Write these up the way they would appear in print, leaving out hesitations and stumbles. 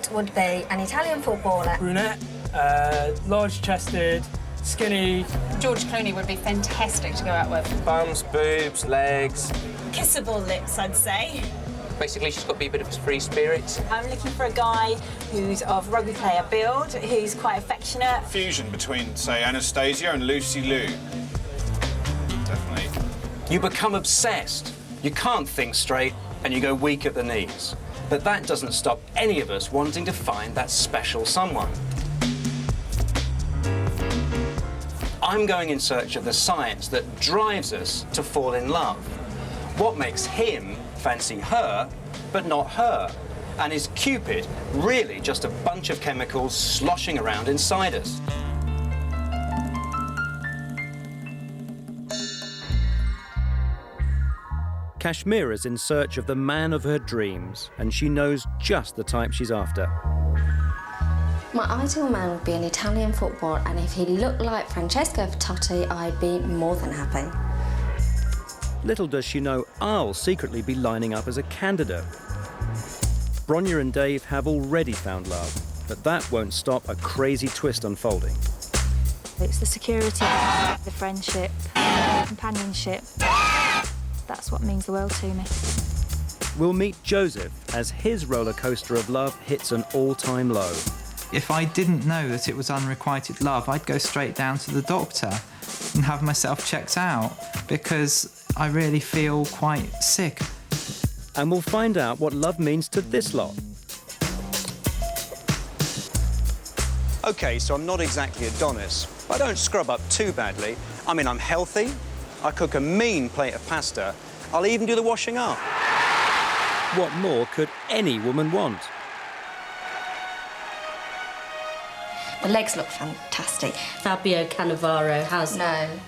favourite would be an Italian footballer. Brunette, large-chested, skinny. George Clooney would be fantastic to go out with. Bums, boobs, legs. Kissable lips, I'd say. Basically, she's got to be a bit of a free spirit. I'm looking for a guy who's of rugby player build, who's quite affectionate. Fusion between, say, Anastasia and Lucy Liu. Definitely. You become obsessed. You can't think straight and you go weak at the knees. But that doesn't stop any of us wanting to find that special someone. I'm going in search of the science that drives us to fall in love. What makes him fancy her, but not her? And is Cupid really just a bunch of chemicals sloshing around inside us? Kashmira's in search of the man of her dreams, and she knows just the type she's after. My ideal man would be an Italian footballer, and if he looked like Francesco Totti, I'd be more than happy. Little does she know I'll secretly be lining up as a candidate. Bronya and Dave have already found love, but that won't stop a crazy twist unfolding. It's the security, the friendship, the companionship. That's what means the world to me. We'll meet Joseph as his roller coaster of love hits an all-time low. If I didn't know that it was unrequited love, I'd go straight down to the doctor and have myself checked out because I really feel quite sick. And we'll find out what love means to this lot. OK, so I'm not exactly Adonis, but I don't scrub up too badly. I mean, I'm healthy, I cook a mean plate of pasta, I'll even do the washing up. What more could any woman want? The legs look fantastic. Fabio Cannavaro has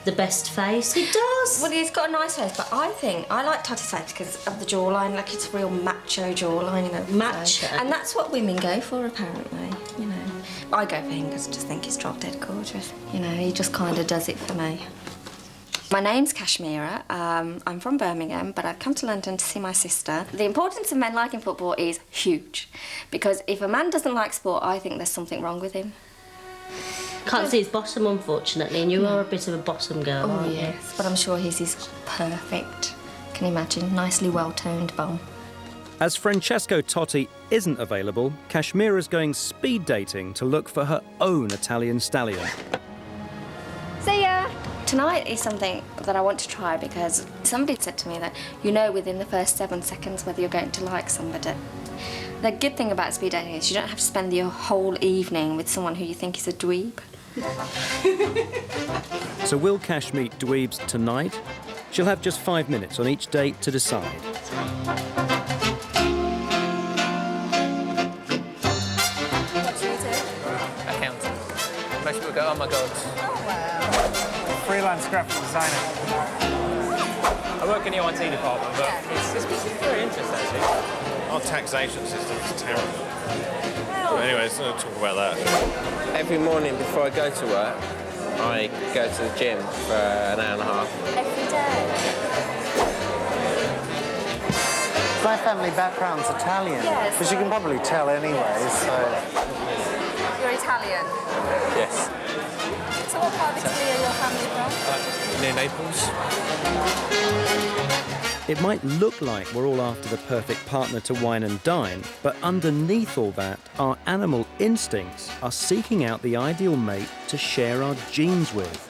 the best face. He does. Well, he's got a nice face, but I think I like Totti's face because of the jawline. Like, it's a real macho jawline, you know. Macho. And that's what women go for, apparently, you know. I go for him because I just think he's drop dead gorgeous. You know, he just kind of does it for me. My name's Kashmira. I'm from Birmingham, but I've come to London to see my sister. The importance of men liking football is huge, because if a man doesn't like sport, I think there's something wrong with him. Can't see his bottom, unfortunately, and you are a bit of a bottom girl, aren't you? Yes, but I'm sure his is perfect. Can you imagine? Nicely well-toned bum. As Francesco Totti isn't available, Kashmira's going speed dating to look for her own Italian stallion. See ya! Tonight is something that I want to try because somebody said to me that you know within the first 7 seconds whether you're going to like somebody. The good thing about speed dating is you don't have to spend your whole evening with someone who you think is a dweeb. So will Cash meet dweebs tonight? She'll have just 5 minutes on each date to decide. What do you do? Accountant. Most people go, oh my God. Oh, wow. Freelance graphic designer. I work in the IT department, but it's very interesting, actually. Our taxation system is terrible. But anyway, let's not talk about that. Every morning before I go to work, I go to the gym for an hour and a half. Every day? My family background's Italian, Yes. as you can probably tell anyway, so... You're Italian? Yes. So what part of Italy are your family from? Near Naples. It might look like we're all after the perfect partner to wine and dine, but underneath all that, our animal instincts are seeking out the ideal mate to share our genes with.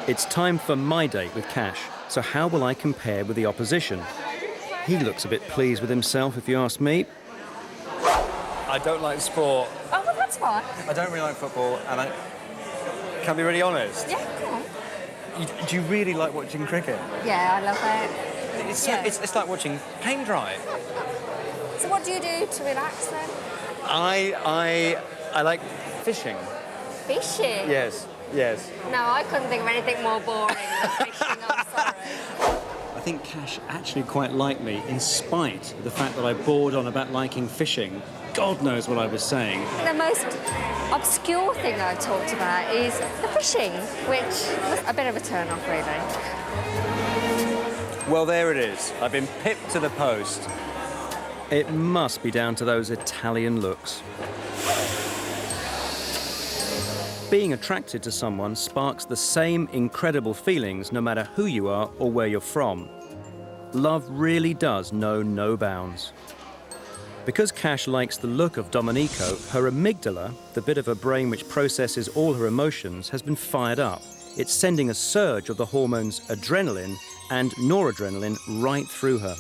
It's time for my date with Cash, so how will I compare with the opposition? He looks a bit pleased with himself, if you ask me. I don't like sport. Oh, well, that's fine. I don't really like football, and I can be really honest. Yeah, come on. Do you really like watching cricket? Yeah, I love it. It's like watching paint dry. So what do you do to relax then? I like fishing. Fishing? Yes. No, I couldn't think of anything more boring than fishing, I'm sorry. I think Cash actually quite liked me, in spite of the fact that I bored on about liking fishing. God knows what I was saying. The most obscure thing I've talked about is the fishing, which was a bit of a turn-off, really. Well, there it is. I've been pipped to the post. It must be down to those Italian looks. Being attracted to someone sparks the same incredible feelings no matter who you are or where you're from. Love really does know no bounds. Because Cash likes the look of Domenico, her amygdala, the bit of her brain which processes all her emotions, has been fired up. It's sending a surge of the hormones adrenaline and noradrenaline right through her.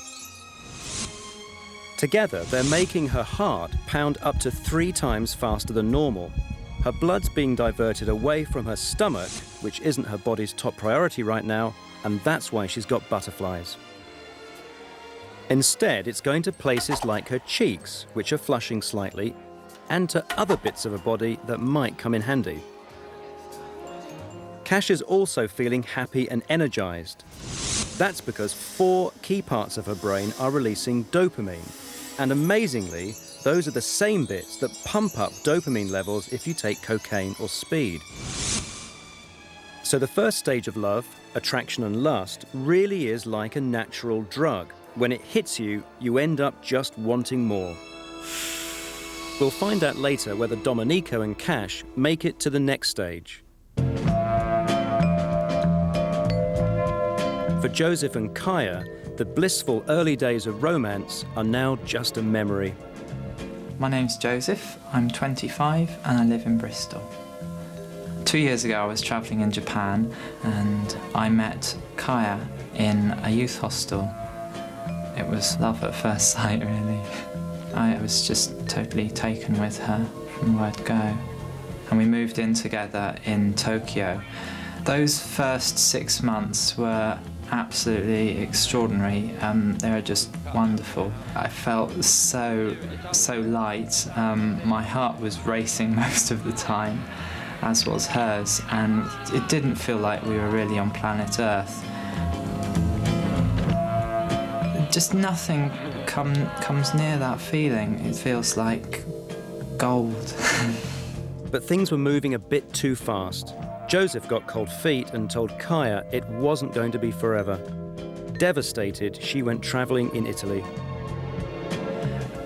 Together, they're making her heart pound up to 3 times faster than normal. Her blood's being diverted away from her stomach, which isn't her body's top priority right now, and that's why she's got butterflies. Instead, it's going to places like her cheeks, which are flushing slightly, and to other bits of her body that might come in handy. Cash is also feeling happy and energized. That's because 4 key parts of her brain are releasing dopamine, and amazingly, those are the same bits that pump up dopamine levels if you take cocaine or speed. So the first stage of love, attraction and lust, really is like a natural drug. When it hits you, you end up just wanting more. We'll find out later whether Domenico and Cash make it to the next stage. For Joseph and Kaya, the blissful early days of romance are now just a memory. My name's Joseph, I'm 25 and I live in Bristol. 2 years ago I was travelling in Japan and I met Kaya in a youth hostel. It was love at first sight, really. I was just totally taken with her from the word go. And we moved in together in Tokyo. Those first 6 months were absolutely extraordinary. They were just wonderful. I felt so light. My heart was racing most of the time, as was hers, and it didn't feel like we were really on planet Earth. Just nothing comes near that feeling. It feels like gold. But things were moving a bit too fast. Joseph got cold feet and told Kaya it wasn't going to be forever. Devastated, she went travelling in Italy.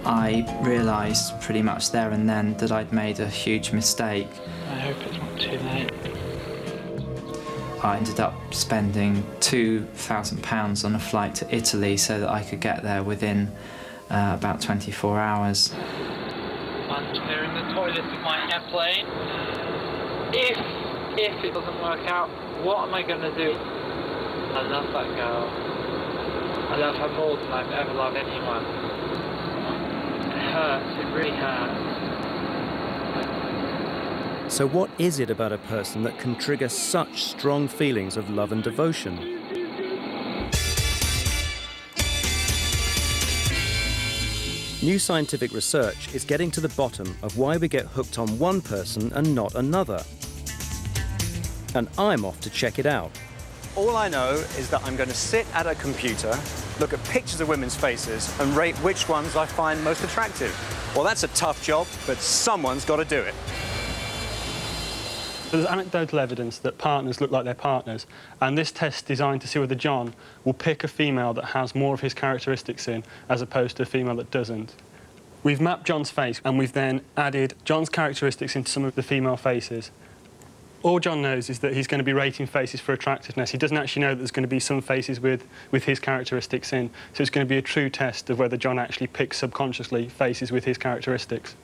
I realised pretty much there and then that I'd made a huge mistake. I hope it's not too late. I ended up spending £2,000 on a flight to Italy so that I could get there within about 24 hours. I'm clearing the toilet of my airplane. If it doesn't work out, what am I going to do? I love that girl. I love her more than I've ever loved anyone. It hurts, it really hurts. So what is it about a person that can trigger such strong feelings of love and devotion? New scientific research is getting to the bottom of why we get hooked on one person and not another. And I'm off to check it out. All I know is that I'm going to sit at a computer, look at pictures of women's faces, and rate which ones I find most attractive. Well, that's a tough job, but someone's got to do it. There's anecdotal evidence that partners look like their partners, and this test is designed to see whether John will pick a female that has more of his characteristics in, as opposed to a female that doesn't. We've mapped John's face, and we've then added John's characteristics into some of the female faces. All John knows is that he's going to be rating faces for attractiveness. He doesn't actually know that there's going to be some faces with his characteristics in, so it's going to be a true test of whether John actually picks subconsciously faces with his characteristics.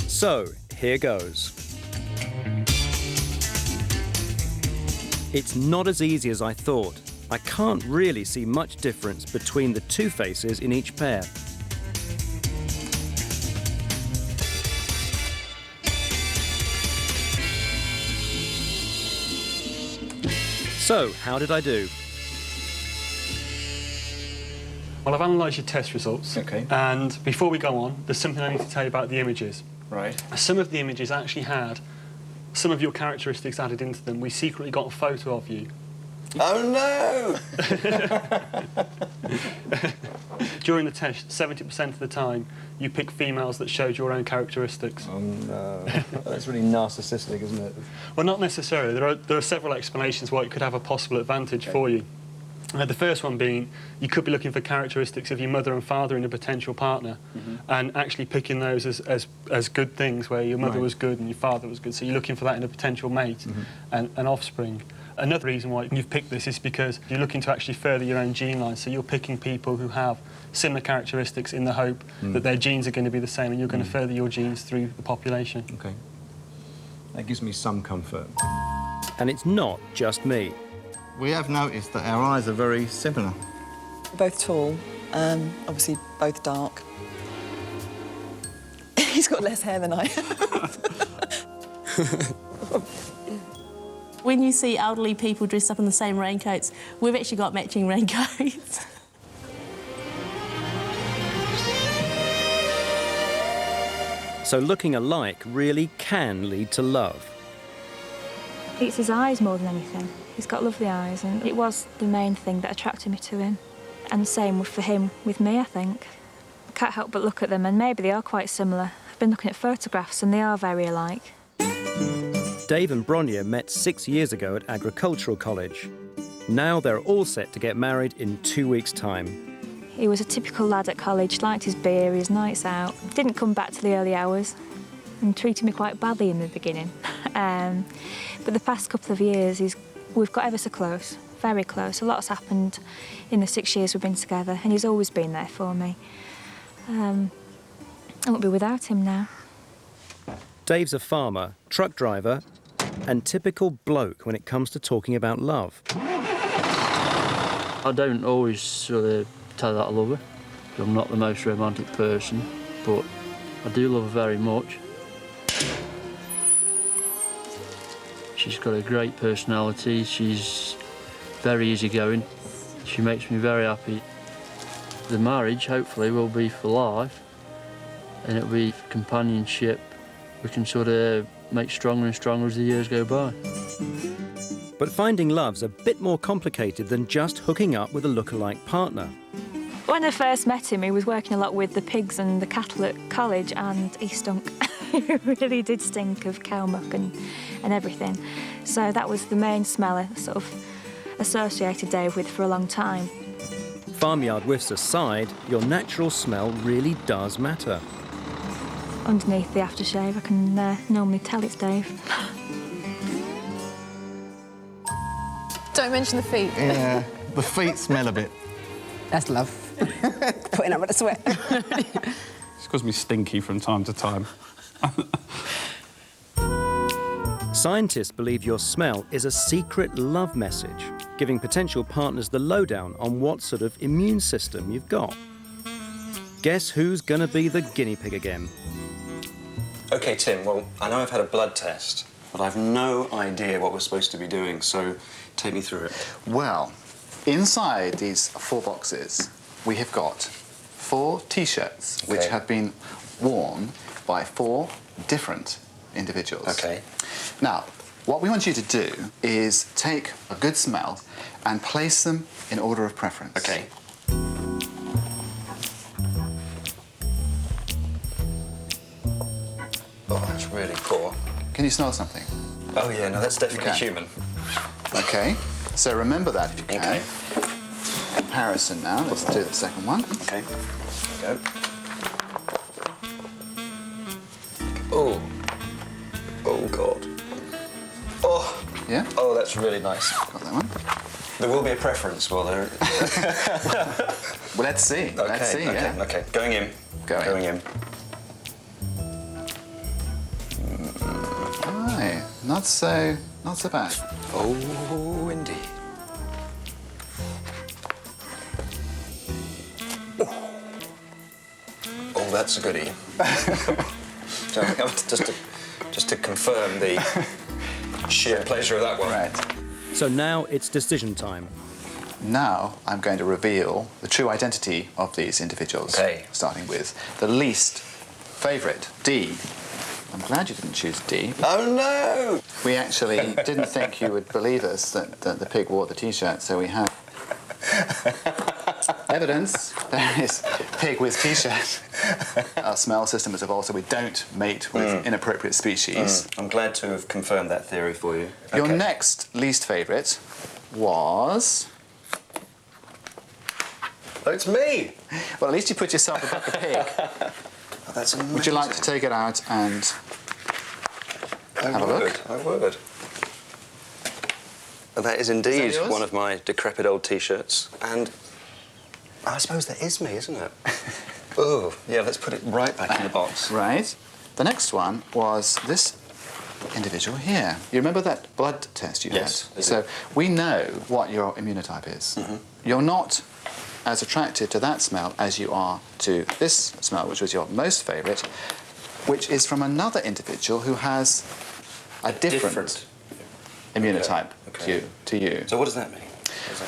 So, here goes. It's not as easy as I thought. I can't really see much difference between the 2 faces in each pair. So, how did I do? Well, I've analysed your test results. OK. And before we go on, there's something I need to tell you about the images. Right. Some of the images actually had some of your characteristics added into them. We secretly got a photo of you. Oh no! During the test, 70% of the time, you pick females that showed your own characteristics. Oh no, that's really narcissistic, isn't it? Well, not necessarily. There are several explanations why it could have a possible advantage for you. The first one being, you could be looking for characteristics of your mother and father in a potential partner, and actually picking those as good things, where your mother was good and your father was good. So you're looking for that in a potential mate and offspring. Another reason why you've picked this is because you're looking to actually further your own gene line. So you're picking people who have similar characteristics in the hope that their genes are going to be the same, and you're going to further your genes through the population. Okay. That gives me some comfort. And it's not just me. We have noticed that our eyes are very similar. We're both tall, obviously both dark. He's got less hair than I have. When you see elderly people dressed up in the same raincoats, we've actually got matching raincoats. So looking alike really can lead to love. It's his eyes more than anything. He's got lovely eyes, and it was the main thing that attracted me to him. And the same for him with me, I think. I can't help but look at them, and maybe they are quite similar. I've been looking at photographs, and they are very alike. Dave and Bronya met 6 years ago at Agricultural College. Now they're all set to get married in 2 weeks' time. He was a typical lad at college, liked his beer, his nights out, didn't come back to the early hours, and treated me quite badly in the beginning. But the past couple of years, we've got ever so close, very close. A lot's happened in the 6 years we've been together, and he's always been there for me. I won't be without him now. Dave's a farmer, truck driver, and typical bloke when it comes to talking about love. I don't always sort of tell her that I love her. I'm not the most romantic person, but I do love her very much. She's got a great personality. She's very easygoing. She makes me very happy. The marriage, hopefully, will be for life, and it'll be companionship. We can sort of make stronger and stronger as the years go by. But finding love's a bit more complicated than just hooking up with a lookalike partner. When I first met him, he was working a lot with the pigs and the cattle at college, and he stunk. He really did stink of cow muck and everything. So that was the main smell I sort of associated Dave with for a long time. Farmyard whiffs aside, your natural smell really does matter. Underneath the aftershave, I can normally tell it's Dave. Don't mention the feet. Yeah, the feet smell a bit. That's love. Putting up with the sweat. It's caused me stinky from time to time. Scientists believe your smell is a secret love message, giving potential partners the lowdown on what sort of immune system you've got. Guess who's going to be the guinea pig again? OK, Tim, well, I know I've had a blood test, but I've no idea what we're supposed to be doing, so take me through it. Well, inside these 4 boxes, we have got 4 T-shirts, which have been worn by 4 different individuals. OK. Now, what we want you to do is take a good smell and place them in order of preference. OK. Oh, that's really poor. Can you smell something? Oh, yeah, no, that's definitely human. OK, so remember that if you can. Comparison now, let's do the second one. OK, there we go. Oh. Oh, God. Oh. Yeah? Oh, that's really nice. Got that one. There will be a preference, will there? Well, let's see. Okay, let's see, yeah. OK, going in. Going in. Aye, not so bad. Oh, indeed. Oh, that's a goodie. So, just to confirm the sheer pleasure of that one. Right. So now it's decision time. Now I'm going to reveal the true identity of these individuals. Okay. Starting with the least favourite, D. I'm glad you didn't choose D. Oh, no! We actually didn't think you would believe us that the pig wore the T-shirt, so we have evidence. There is pig with T-shirt. Our smell system has evolved, so we don't mate with inappropriate species. I'm glad to have confirmed that theory for you. Your next least favourite was... Oh, it's me! Well, at least you put yourself above the pig. Oh, that's amazing. Would you like to take it out and have a look? I would. That is indeed yours? one of my decrepit old T-shirts, and I suppose that is me, isn't it? Oh, yeah, let's put it right back in the box. Right. The next one was this individual here. You remember that blood test you Yes, I had? do. So we know what your immunotype is. You're not as attracted to that smell as you are to this smell, which was your most favourite, which is from another individual who has a different immunotype to you. So what does that mean?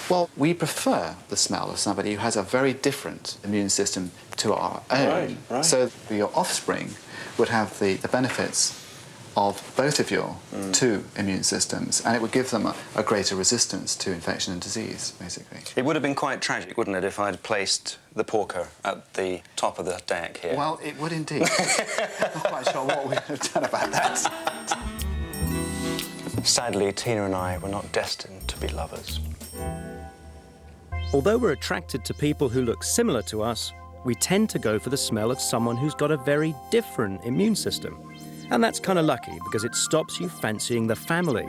Well, we prefer the smell of somebody who has a very different immune system to our own. Right. So your offspring would have the benefits of both of your two immune systems, and it would give them a greater resistance to infection and disease, basically. It would have been quite tragic, wouldn't it, if I'd placed the porker at the top of the deck here? Well, it would indeed. I'm not quite sure what we would have done about that. Sadly, Tina and I were not destined to be lovers. Although we're attracted to people who look similar to us, we tend to go for the smell of someone who's got a very different immune system. And that's kind of lucky because it stops you fancying the family.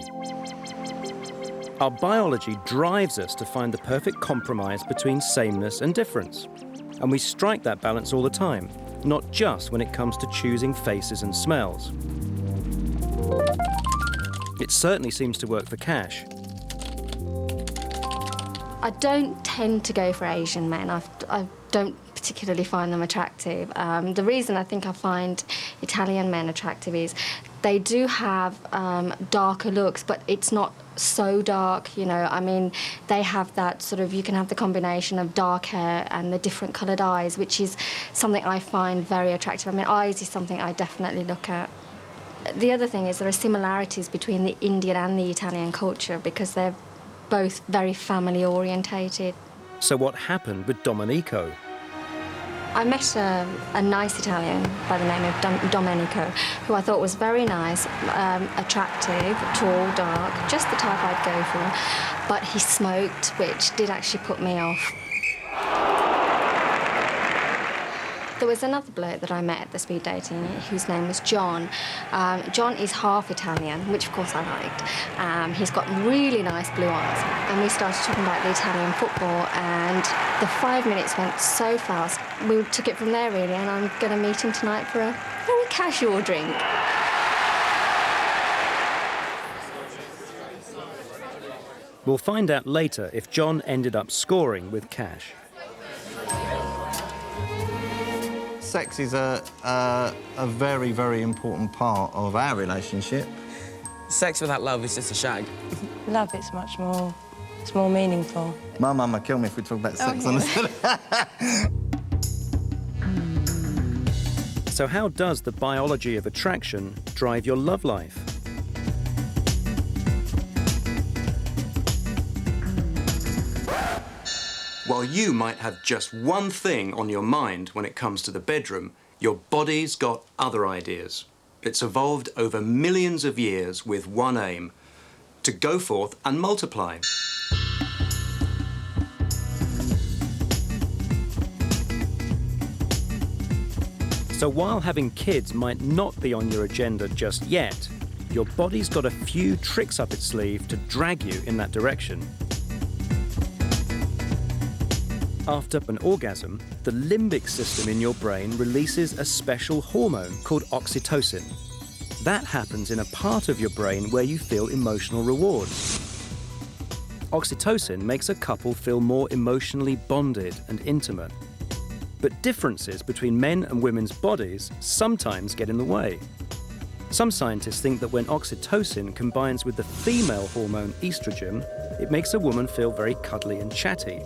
Our biology drives us to find the perfect compromise between sameness and difference. And we strike that balance all the time, not just when it comes to choosing faces and smells. It certainly seems to work for Cash. I don't tend to go for Asian men. I don't particularly find them attractive. The reason I think I find Italian men attractive is they do have darker looks, but it's not so dark, you know. I mean, they have that sort of, you can have the combination of dark hair and the different coloured eyes, which is something I find very attractive. I mean, eyes is something I definitely look at. The other thing is there are similarities between the Indian and the Italian culture because they're both very family orientated. So what happened with Domenico? I met a nice Italian by the name of Domenico, who I thought was very nice, attractive, tall, dark, just the type I'd go for. But he smoked, which did actually put me off. There was another bloke that I met at the speed dating whose name was John. John is half Italian, which of course I liked. He's got really nice blue eyes. And we started talking about the Italian football, and the 5 minutes went so fast. We took it from there, really, and I'm going to meet him tonight for a very casual drink. We'll find out later if John ended up scoring with Cash. Sex is a very, very important part of our relationship. Sex without love is just a shag. Love is much more, it's more meaningful. My mum would kill me if we talk about sex on the So how does the biology of attraction drive your love life? While you might have just one thing on your mind when it comes to the bedroom, your body's got other ideas. It's evolved over millions of years with one aim: to go forth and multiply. So while having kids might not be on your agenda just yet, your body's got a few tricks up its sleeve to drag you in that direction. After an orgasm, the limbic system in your brain releases a special hormone called oxytocin. That happens in a part of your brain where you feel emotional rewards. Oxytocin makes a couple feel more emotionally bonded and intimate. But differences between men and women's bodies sometimes get in the way. Some scientists think that when oxytocin combines with the female hormone estrogen, it makes a woman feel very cuddly and chatty.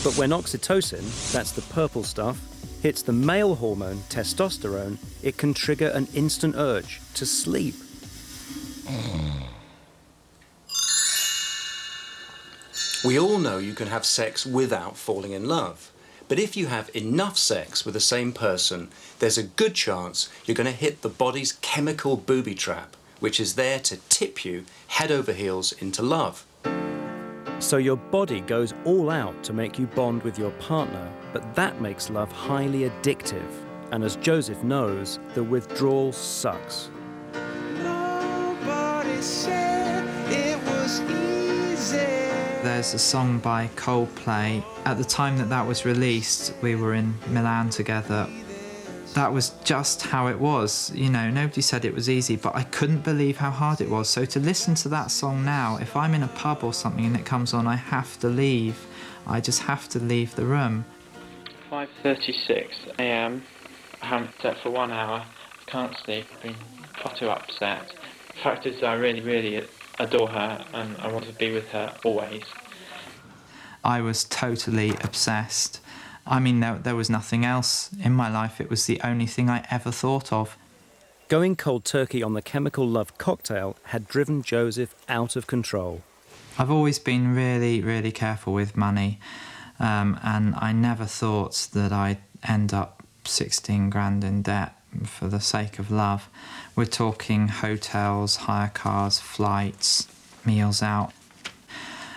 But when oxytocin, that's the purple stuff, hits the male hormone, testosterone, it can trigger an instant urge to sleep. We all know you can have sex without falling in love. But if you have enough sex with the same person, there's a good chance you're going to hit the body's chemical booby trap, which is there to tip you head over heels into love. So your body goes all out to make you bond with your partner, but that makes love highly addictive. And as Joseph knows, the withdrawal sucks. Nobody said it was easy. There's a song by Coldplay. At the time that was released, we were in Milan together. That was just how it was. You know, nobody said it was easy, but I couldn't believe how hard it was. So to listen to that song now, if I'm in a pub or something and it comes on, I have to leave. I just have to leave the room. 5:36 a.m. I haven't slept for 1 hour. I can't sleep. I've been far too upset. The fact is, I really, really adore her and I want to be with her always. I was totally obsessed. I mean, there was nothing else in my life. It was the only thing I ever thought of. Going cold turkey on the chemical love cocktail had driven Joseph out of control. I've always been really, really careful with money, and I never thought that I'd end up 16 grand in debt for the sake of love. We're talking hotels, hire cars, flights, meals out.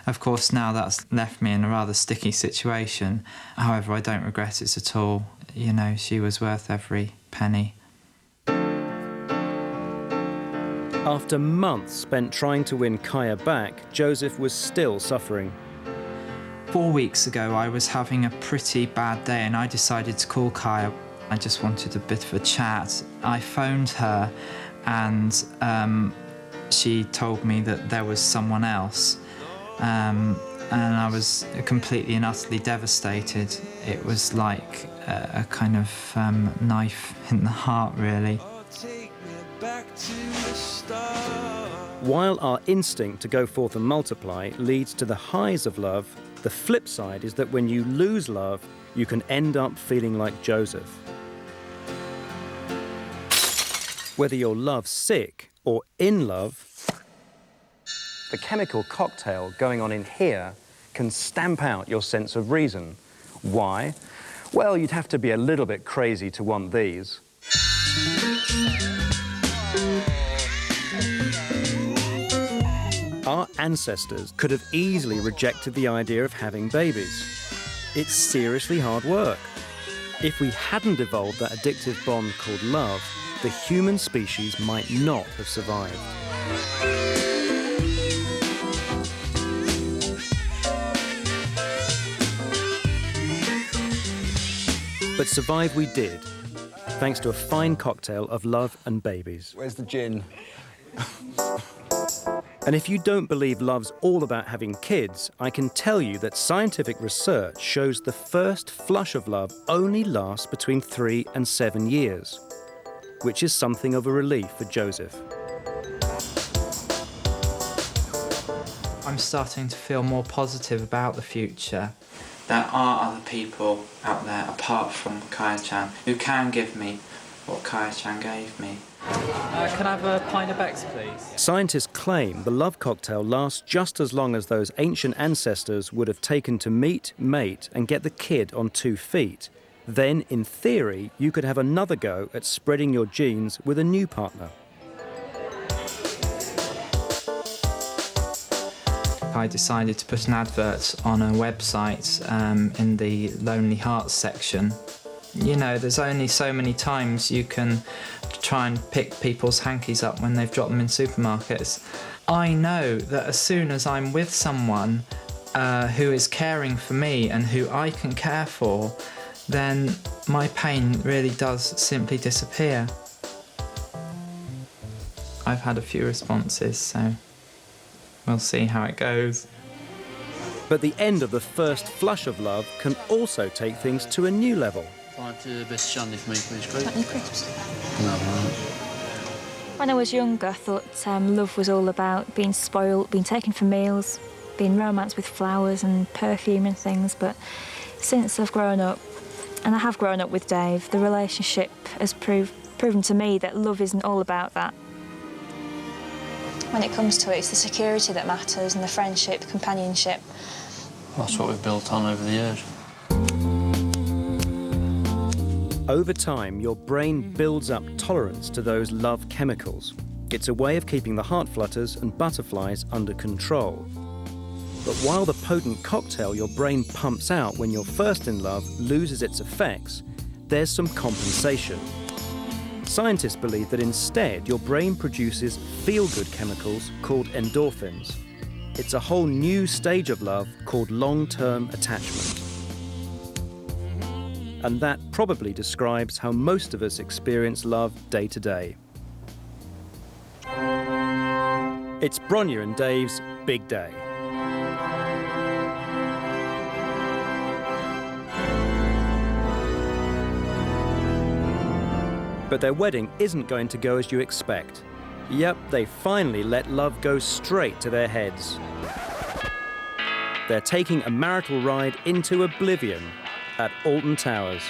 Of course, now that's left me in a rather sticky situation. However, I don't regret it at all. You know, she was worth every penny. After months spent trying to win Kaya back, Joseph was still suffering. 4 weeks ago, I was having a pretty bad day and I decided to call Kaya. I just wanted a bit of a chat. I phoned her and she told me that there was someone else. And I was completely and utterly devastated. It was like a kind of knife in the heart, really. While our instinct to go forth and multiply leads to the highs of love, the flip side is that when you lose love, you can end up feeling like Joseph. Whether you're love sick or in love, the chemical cocktail going on in here can stamp out your sense of reason. Why? Well, you'd have to be a little bit crazy to want these. Our ancestors could have easily rejected the idea of having babies. It's seriously hard work. If we hadn't evolved that addictive bond called love, the human species might not have survived. But survive we did, thanks to a fine cocktail of love and babies. Where's the gin? And if you don't believe love's all about having kids, I can tell you that scientific research shows the first flush of love only lasts between 3 and 7 years, which is something of a relief for Joseph. I'm starting to feel more positive about the future. There are other people out there, apart from Kaya-chan, who can give me what Kaya-chan gave me. Can I have a pint of Bex, please? Scientists claim the love cocktail lasts just as long as those ancient ancestors would have taken to meet, mate, and get the kid on 2 feet. Then, in theory, you could have another go at spreading your genes with a new partner. I decided to put an advert on a website in the Lonely Hearts section. You know, there's only so many times you can try and pick people's hankies up when they've dropped them in supermarkets. I know that as soon as I'm with someone who is caring for me and who I can care for, then my pain really does simply disappear. I've had a few responses, so we'll see how it goes. But the end of the first flush of love can also take things to a new level. When I was younger, I thought love was all about being spoiled, being taken for meals, being romanced with flowers and perfume and things. But since I've grown up, And I have grown up with Dave. The relationship has proven to me that love isn't all about that. When it comes to it, it's the security that matters and the friendship, companionship. That's what we've built on over the years. Over time, your brain builds up tolerance to those love chemicals. It's a way of keeping the heart flutters and butterflies under control. But while the potent cocktail your brain pumps out when you're first in love loses its effects, there's some compensation. Scientists believe that instead your brain produces feel-good chemicals called endorphins. It's a whole new stage of love called long-term attachment. And that probably describes how most of us experience love day to day. It's Bronya and Dave's big day. But their wedding isn't going to go as you expect. Yep, they finally let love go straight to their heads. They're taking a marital ride into oblivion at Alton Towers.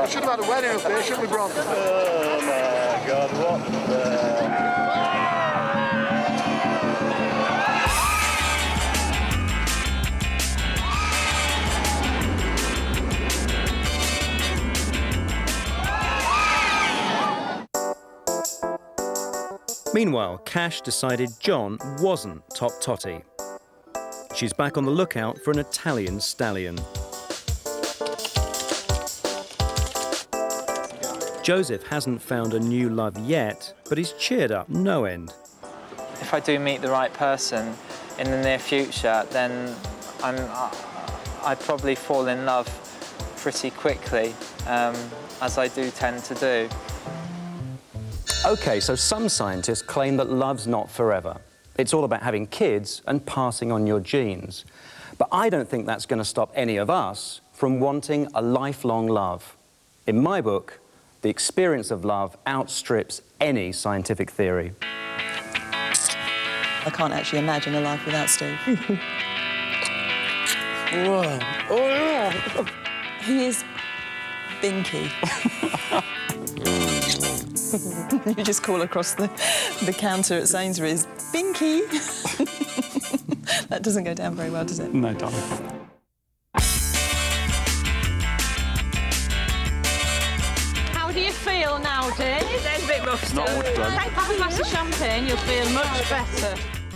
We should have had a wedding up here, shouldn't we, Bron? Oh my God, what the... Meanwhile, Cash decided John wasn't top totty. She's back on the lookout for an Italian stallion. Joseph hasn't found a new love yet, but he's cheered up no end. If I do meet the right person in the near future, then I'd probably fall in love pretty quickly, as I do tend to do. OK, so some scientists claim that love's not forever. It's all about having kids and passing on your genes. But I don't think that's going to stop any of us from wanting a lifelong love. In my book, the experience of love outstrips any scientific theory. I can't actually imagine a life without Steve. Whoa. Oh, yeah. He is binky. You just call across the counter at Sainsbury's, binky. That doesn't go down very well, does it? No, darling. How do you feel now, Dave? It's a bit rough still. Not much fun. Have a glass of champagne, you'll feel much better.